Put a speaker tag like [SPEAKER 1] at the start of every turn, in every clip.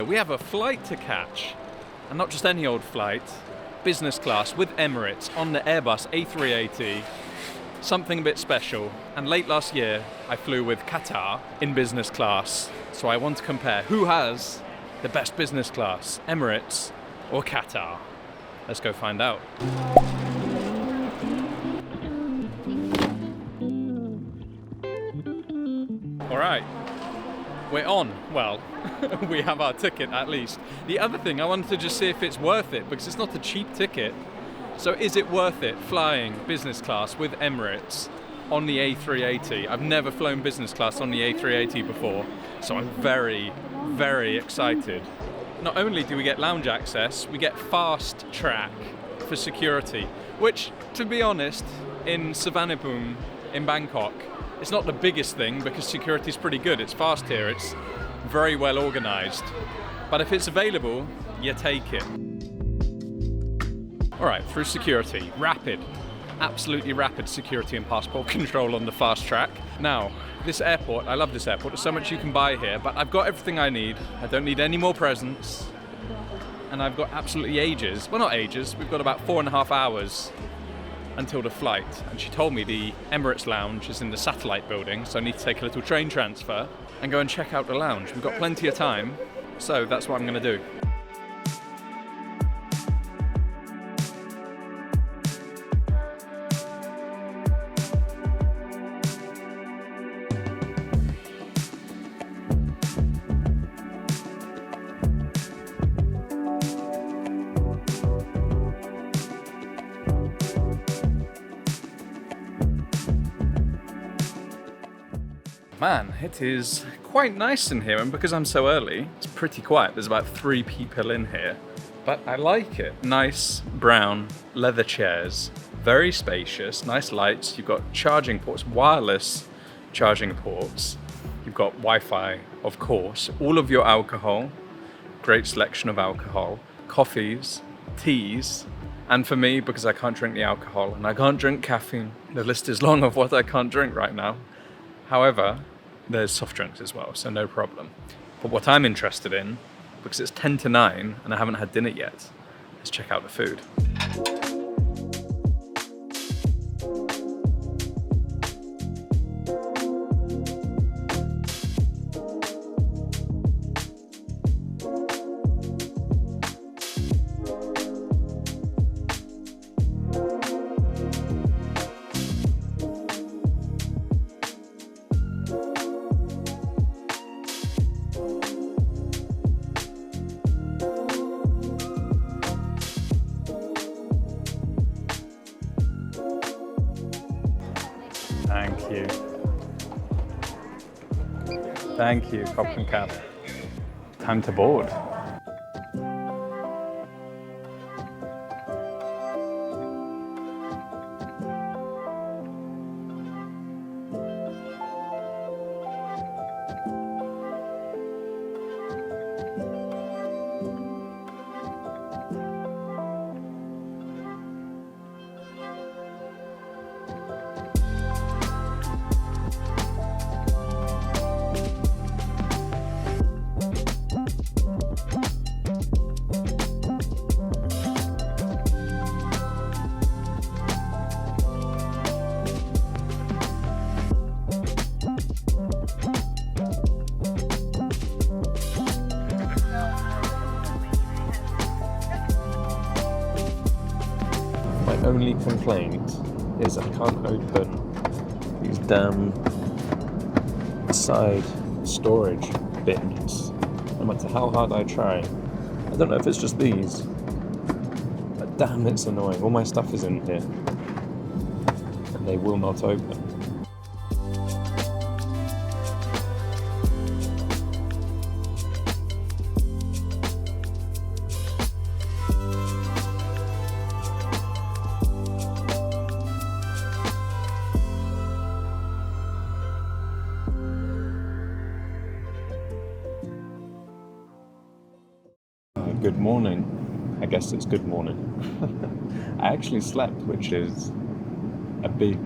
[SPEAKER 1] we have a flight to catch. And not just any old flight, business class with Emirates on the Airbus A380. Something a bit special. And late last year, I flew with Qatar in business class. So I want to compare who has the best business class, Emirates or Qatar. Let's go find out. All right, we're on. Well, we have our ticket at least. The other thing, I wanted to just see if it's worth it, because it's not a cheap ticket. So is it worth it flying business class with Emirates on the A380? I've never flown business class on the A380 before, so I'm very, very excited. Not only do we get lounge access, we get fast track for security, which, to be honest, in Suvarnabhumi in Bangkok, it's not the biggest thing because security's pretty good. It's fast here, it's very well organized. But if it's available, you take it. All right, through security, rapid, absolutely rapid security and passport control on the fast track. Now, this airport, I love this airport. There's so much you can buy here, but I've got everything I need. I don't need any more presents. And I've got absolutely ages. Well, not ages, we've got about 4.5 hours until the flight. And she told me the Emirates lounge is in the satellite building, so I need to take a little train transfer and go and check out the lounge. We've got plenty of time, so that's what I'm gonna do. Man, it is quite nice in here, and because I'm so early, it's pretty quiet. There's about 3 people in here, but I like it. Nice brown leather chairs, very spacious, nice lights. You've got charging ports, wireless charging ports. You've got Wi-Fi, of course, all of your alcohol, great selection of alcohol, coffees, teas, and for me, because I can't drink the alcohol and I can't drink caffeine, the list is long of what I can't drink right now. However, there's soft drinks as well, so no problem. But what I'm interested in, because it's 10 to 9 and I haven't had dinner yet, is check out the food. Thank you. Thank you, Cop and Cap. Time to board. My only complaint is I can't open these damn side storage bins. No matter how hard I try. I don't know if it's just these, but damn, it's annoying. All my stuff is in here and they will not open. Good morning. I guess it's good morning. I actually slept, which is a big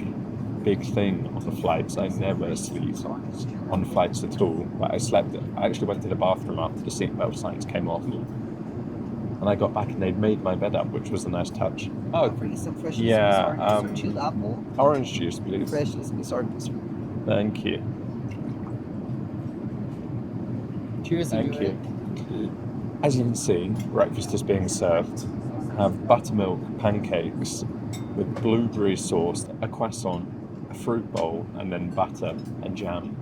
[SPEAKER 1] big thing on the flights. I never sleep on flights at all. But I actually went to the bathroom after the seatbelt signs came off. And I got back and they'd made my bed up, which was a nice touch. Oh,
[SPEAKER 2] some fresh
[SPEAKER 1] yeah.
[SPEAKER 2] juice, apple.
[SPEAKER 1] Orange juice, please.
[SPEAKER 2] Fresh juice, sorry.
[SPEAKER 1] Thank you.
[SPEAKER 2] Cheers.
[SPEAKER 1] Thank you. As you can see, breakfast is being served. I have buttermilk pancakes with blueberry sauce, a croissant, a fruit bowl, and then butter and jam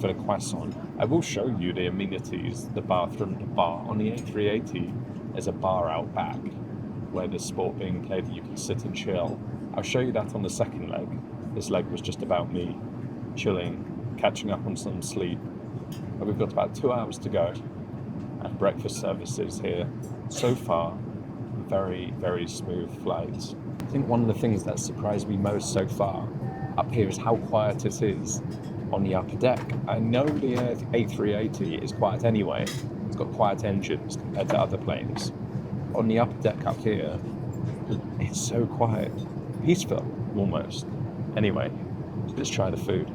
[SPEAKER 1] for the croissant. I will show you the amenities, the bathroom, the bar. On the A380, there's a bar out back where there's sport being played and you can sit and chill. I'll show you that on the second leg. This leg was just about me chilling, catching up on some sleep. But we've got about 2 hours to go, and breakfast services here. So far, very, very smooth flights. I think one of the things that surprised me most so far up here is how quiet it is on the upper deck. I know the A380 is quiet anyway. It's got quiet engines compared to other planes. On the upper deck up here, it's so quiet. Peaceful, almost. Anyway, let's try the food.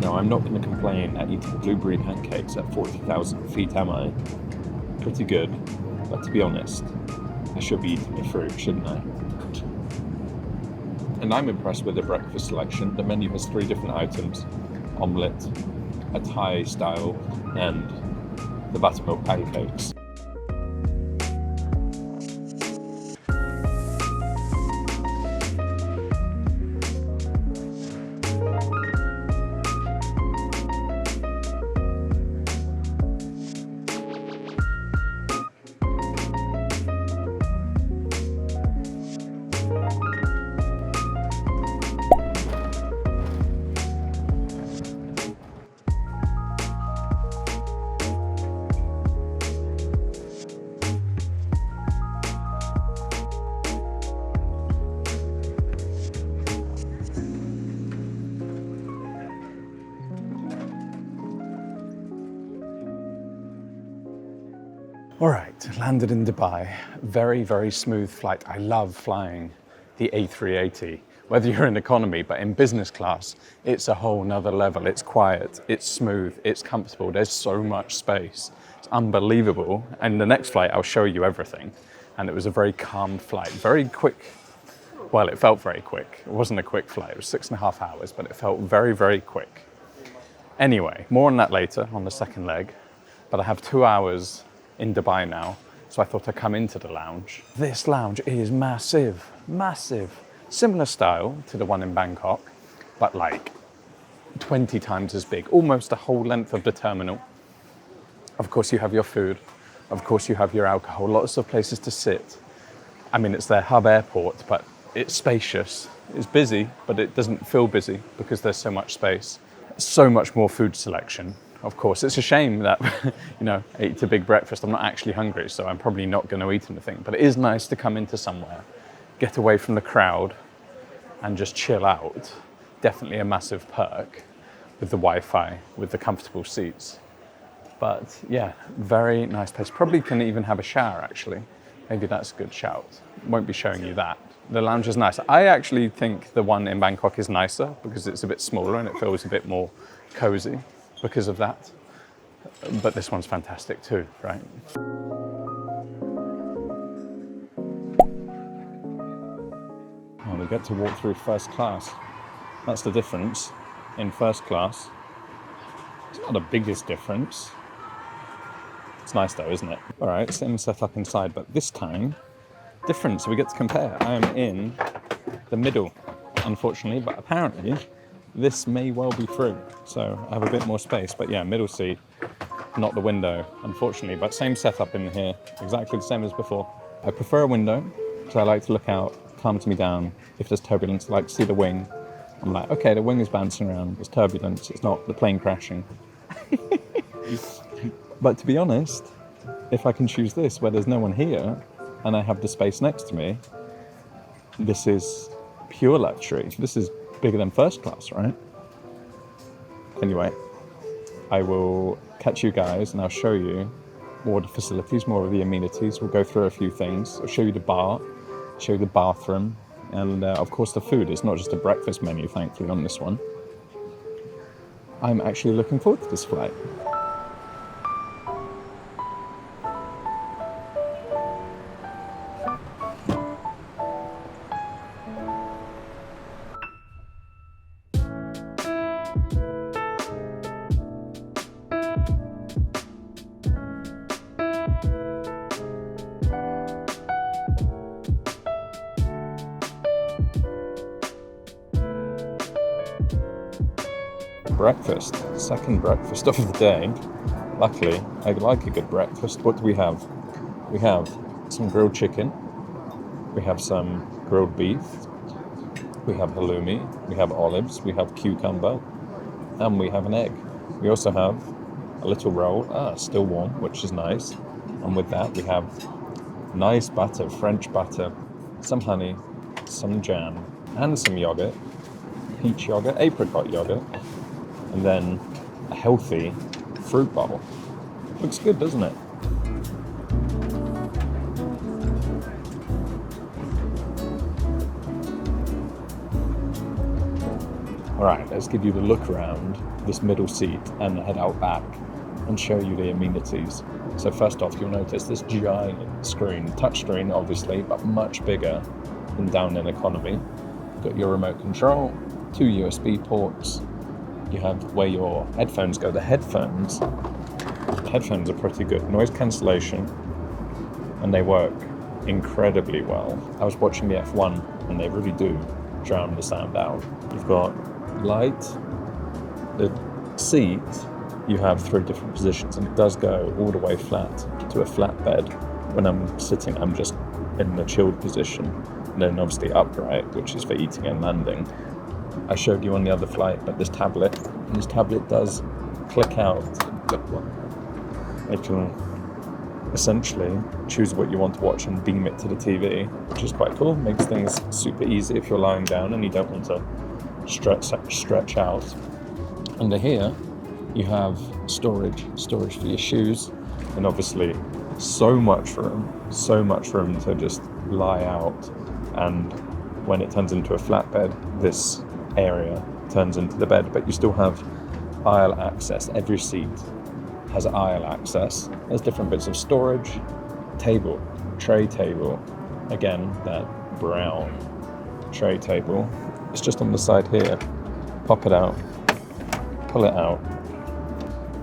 [SPEAKER 1] No, I'm not going to complain at eating blueberry pancakes at 40,000 feet, am I? Pretty good, but to be honest, I should be eating the fruit, shouldn't I? And I'm impressed with the breakfast selection. The menu has 3 different items: omelette, a Thai style, and the buttermilk pancakes. All right, landed in Dubai. Very, very smooth flight. I love flying the A380, whether you're in economy, but in business class, it's a whole nother level. It's quiet, it's smooth, it's comfortable. There's so much space. It's unbelievable. And the next flight, I'll show you everything. And it was a very calm flight, very quick. Well, it felt very quick. It wasn't a quick flight. It was 6.5 hours, but it felt very, very quick. Anyway, more on that later on the second leg. But I have 2 hours in Dubai now, so I thought I'd come into the lounge. This lounge is massive, massive. Similar style to the one in Bangkok, but like 20 times as big, almost the whole length of the terminal. Of course you have your food, of course you have your alcohol, lots of places to sit. I mean, it's their hub airport, but it's spacious. It's busy, but it doesn't feel busy because there's so much space. So much more food selection. Of course, it's a shame that, I ate a big breakfast. I'm not actually hungry, so I'm probably not going to eat anything. But it is nice to come into somewhere, get away from the crowd, and just chill out. Definitely a massive perk with the Wi-Fi, with the comfortable seats. But yeah, very nice place. Probably can even have a shower, actually. Maybe that's a good shout. Won't be showing you that. The lounge is nice. I actually think the one in Bangkok is nicer because it's a bit smaller and it feels a bit more cozy because of that. But this one's fantastic too, right? Oh, we get to walk through first class. That's the difference in first class. It's not the biggest difference. It's nice though, isn't it? All right, same setup inside, but this time, different, so we get to compare. I am in the middle, unfortunately, but apparently this may well be through. So I have a bit more space, but yeah, middle seat, not the window, unfortunately, but same setup in here, exactly the same as before. I prefer a window, because I like to look out, calms me down. If there's turbulence, I like to see the wing. I'm like, okay, the wing is bouncing around, there's turbulence, it's not the plane crashing. But to be honest, if I can choose this where there's no one here, and I have the space next to me, this is pure luxury. This is bigger than first class, right? Anyway, I will catch you guys and I'll show you more of the facilities, more of the amenities. We'll go through a few things. I'll show you the bar, show you the bathroom, and of course the food. It's not just a breakfast menu, thankfully, on this one. I'm actually looking forward to this flight. Breakfast, second breakfast of the day. Luckily, I like a good breakfast. What do we have? We have some grilled chicken, we have some grilled beef, we have halloumi, we have olives, we have cucumber, and we have an egg. We also have a little roll, still warm, which is nice. And with that, we have nice butter, French butter, some honey, some jam, and some yogurt, peach yogurt, apricot yogurt, and then a healthy fruit bowl. Looks good, doesn't it? Alright, let's give you the look around this middle seat and head out back and show you the amenities. So first off, you'll notice this giant screen, touch screen obviously, but much bigger than down in economy. Got your remote control, 2 USB ports. You have where your headphones go. The headphones are pretty good. Noise cancellation, and they work incredibly well. I was watching the F1 and they really do drown the sound out. You've got light, the seat, you have 3 different positions, and it does go all the way flat to a flat bed. When I'm sitting, I'm just in the chilled position, and then obviously upright, which is for eating and landing. I showed you on the other flight, but this tablet does click out. It can essentially choose what you want to watch and beam it to the TV, which is quite cool. Makes things super easy if you're lying down and you don't want to stretch out. Under here, you have storage for your shoes, and obviously so much room to just lie out. And when it turns into a flatbed, this area turns into the bed, but you still have aisle access. Every seat has aisle access. There's different bits of storage, table, tray table. Again, that brown tray table. It's just on the side here. Pop it out, pull it out,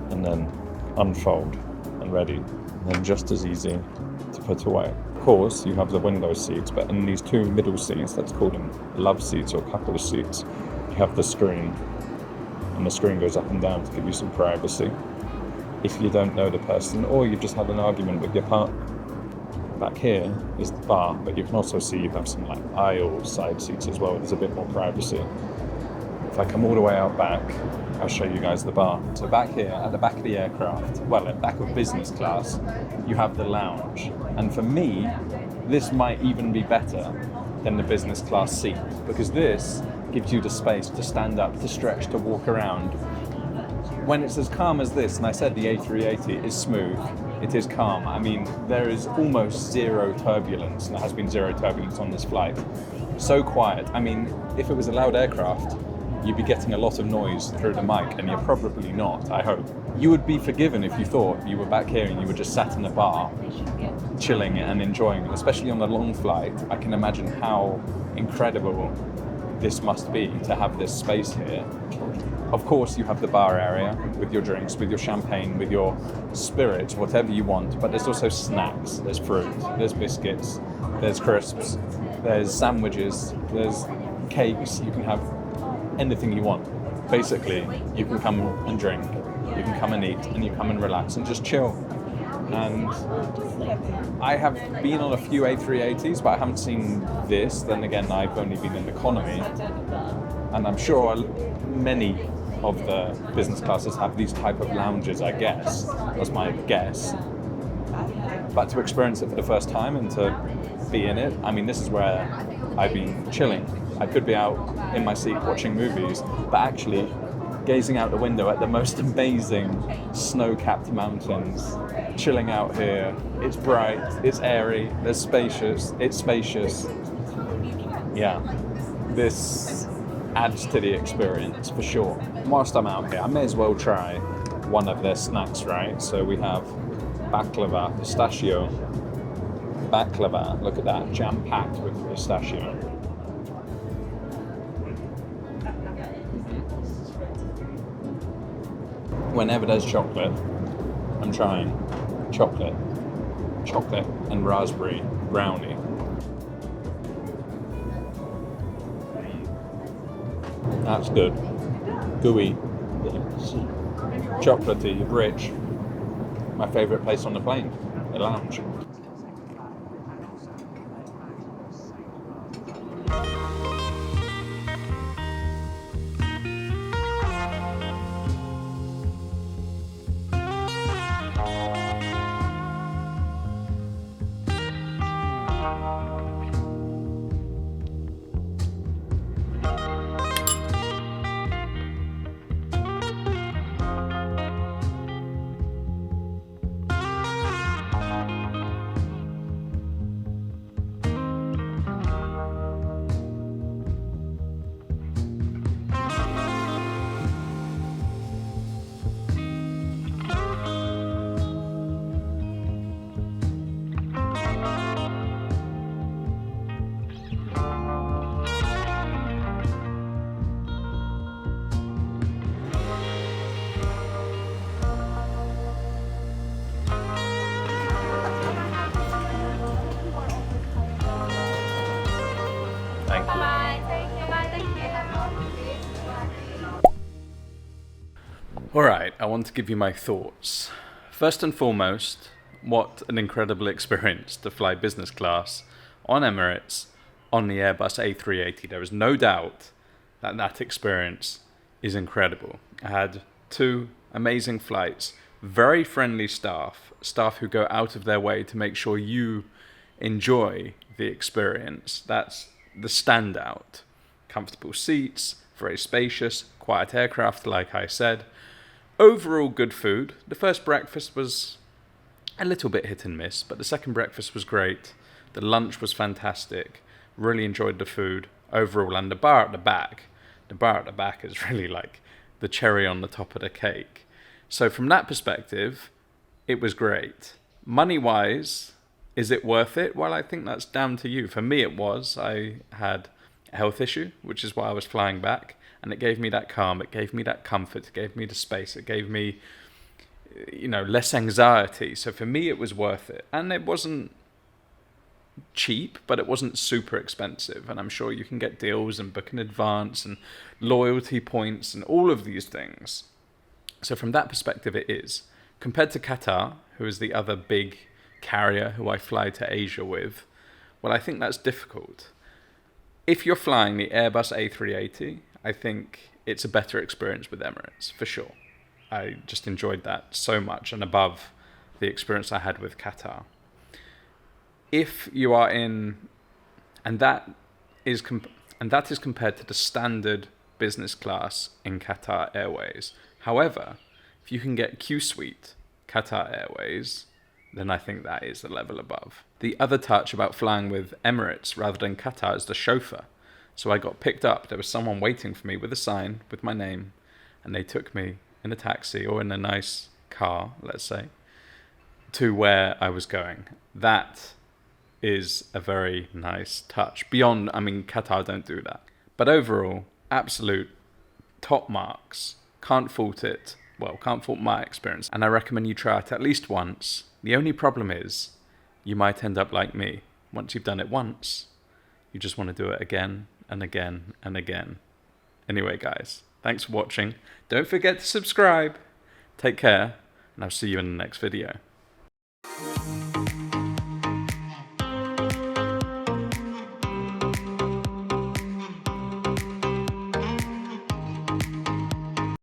[SPEAKER 1] and then unfold and ready. And then just as easy to put away. Of course, you have the window seats, but in these 2 middle seats, let's call them love seats or couple seats, you have the screen, and the screen goes up and down to give you some privacy. If you don't know the person, or you've just had an argument with your partner, back here is the bar, but you can also see you have some like aisle side seats as well. There's a bit more privacy. If I come all the way out back, I'll show you guys the bar. So back here, at the back of the aircraft, well, at the back of business class, you have the lounge. And for me, this might even be better than the business class seat, because this gives you the space to stand up, to stretch, to walk around. When it's as calm as this, and I said the A380 is smooth, it is calm. I mean, there is almost zero turbulence, and there has been zero turbulence on this flight. So quiet. I mean, if it was a loud aircraft, you'd be getting a lot of noise through the mic, and you're probably not, I hope. You would be forgiven if you thought you were back here and you were just sat in a bar, chilling and enjoying, especially on a long flight. I can imagine how incredible this must be to have this space here. Of course, you have the bar area with your drinks, with your champagne, with your spirits, whatever you want, but there's also snacks, there's fruit, there's biscuits, there's crisps, there's sandwiches, there's cakes. You can have anything you want. Basically, you can come and drink, you can come and eat, and you come and relax and just chill. And I have been on a few A380s, but I haven't seen this. Then again, I've only been in economy, and I'm sure many of the business classes have these type of lounges, I guess. That's my guess. But to experience it for the first time and to be in it, I mean, this is where I've been chilling. I could be out in my seat watching movies, but actually gazing out the window at the most amazing snow-capped mountains, chilling out here. It's bright, it's airy, it's spacious. Yeah, this adds to the experience for sure. Whilst I'm out here, I may as well try one of their snacks, right? So we have baklava, pistachio baklava. Look at that, jam-packed with pistachio. Whenever there's chocolate, I'm trying chocolate and raspberry brownie. That's good. Gooey, chocolatey, rich. My favourite place on the plane, the lounge. Thank you. Alright, I want to give you my thoughts. First and foremost, what an incredible experience to fly business class on Emirates on the Airbus A380. There is no doubt that that experience is incredible. I had 2 amazing flights, very friendly staff who go out of their way to make sure you enjoy the experience. That's the standout. Comfortable seats, very spacious, quiet aircraft, like I said. Overall good food. The first breakfast was a little bit hit and miss, but the second breakfast was great. The lunch was fantastic. Really enjoyed the food overall. And the bar at the back is really like the cherry on the top of the cake. So from that perspective, it was great. Money-wise, is it worth it? Well, I think that's down to you. For me, it was. I had a health issue, which is why I was flying back. And it gave me that calm, it gave me that comfort, it gave me the space, it gave me, less anxiety. So for me, it was worth it. And it wasn't cheap, but it wasn't super expensive. And I'm sure you can get deals and book in advance and loyalty points and all of these things. So from that perspective, it is. Compared to Qatar, who is the other big carrier who I fly to Asia with, well, I think that's difficult. If you're flying the Airbus A380, I think it's a better experience with Emirates, for sure. I just enjoyed that so much and above the experience I had with Qatar. If you are in, and that is compared to the standard business class in Qatar Airways. However, if you can get Q Suite Qatar Airways, then I think that is the level above. The other touch about flying with Emirates rather than Qatar is the chauffeur. So I got picked up. There was someone waiting for me with a sign with my name, and they took me in a taxi or in a nice car, let's say, to where I was going. That is a very nice touch. Beyond, Qatar don't do that. But overall, absolute top marks. Can't fault it. Well, can't fault my experience. And I recommend you try it at least once. The only problem is you might end up like me. Once you've done it once, you just want to do it again and again and again. Anyway, guys, thanks for watching. Don't forget to subscribe. Take care, and I'll see you in the next video.